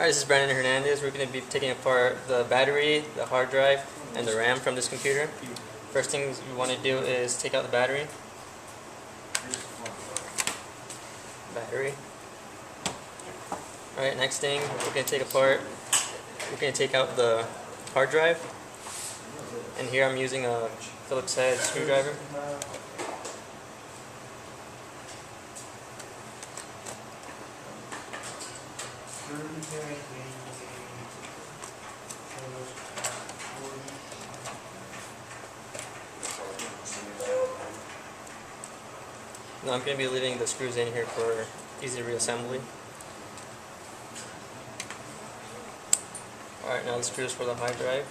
Alright, this is Brandon Hernandez. We're going to be taking apart the battery, the hard drive, and the RAM from this computer. First thing you want to do is take out the battery. Alright, next thing we're going to take out the hard drive. And here I'm using a Phillips head screwdriver. Now I'm going to be leaving the screws in here for easy reassembly. Alright, now the screws for the hard drive.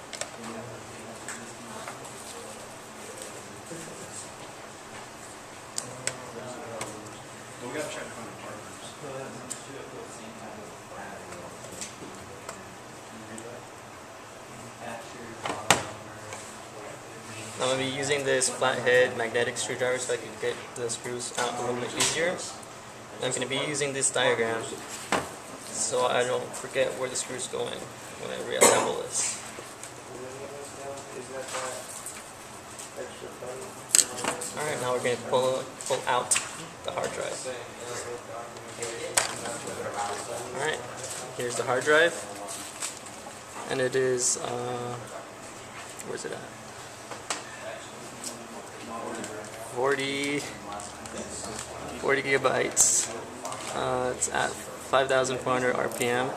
I'm going to be using this flathead magnetic screwdriver so I can get the screws out a little bit easier. And I'm going to be using this diagram so I don't forget where the screws go in when I reassemble this. Alright, now we're going to pull out the hard drive. Alright, here's the hard drive. And it is, where's it at? 40 gigabytes. It's at 5,400 RPM.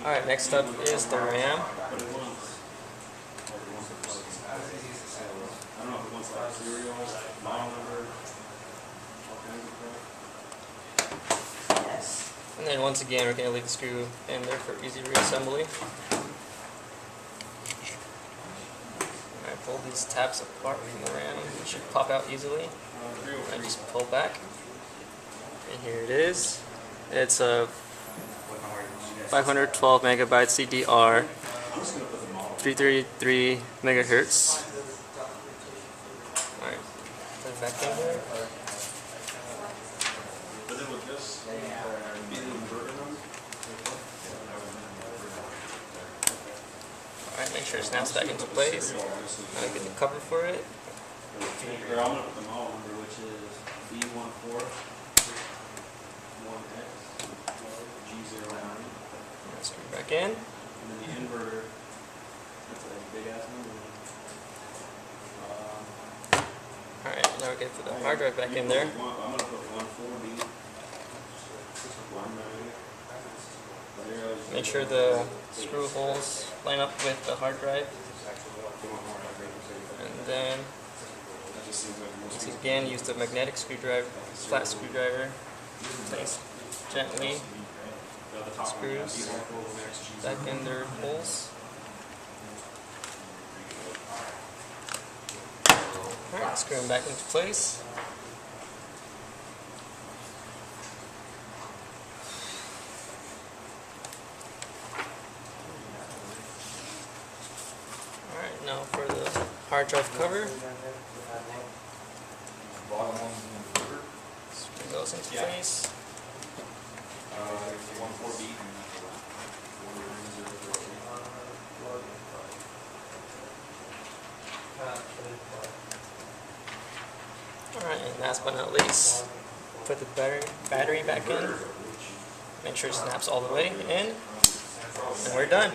Alright, next up is the RAM. And then once again, we're going to leave the screw in there for easy reassembly. Pull these tabs apart from the RAM. It should pop out easily. And just pull back. And here it is. It's a 512 megabyte CDR, 333 megahertz. Alright, put it back in here. Alright, make sure it snaps back into place. Now get the cover for it. I'm going to put the model number, which is B14 1X G09. Screw it back in. And then the inverter, that's a big ass number. Alright, now we're going to put the hard drive back in there. I'm going to put 140. Make sure the screw holes line up with the hard drive. And then, once again, use the magnetic screwdriver, flat screwdriver. Place gently the screws back in their holes. Alright, screw them back into place. Alright, now for the hard drive cover. Screw those into place. Alright, and last but not least, put the battery back in. Make sure it snaps all the way in. And we're done.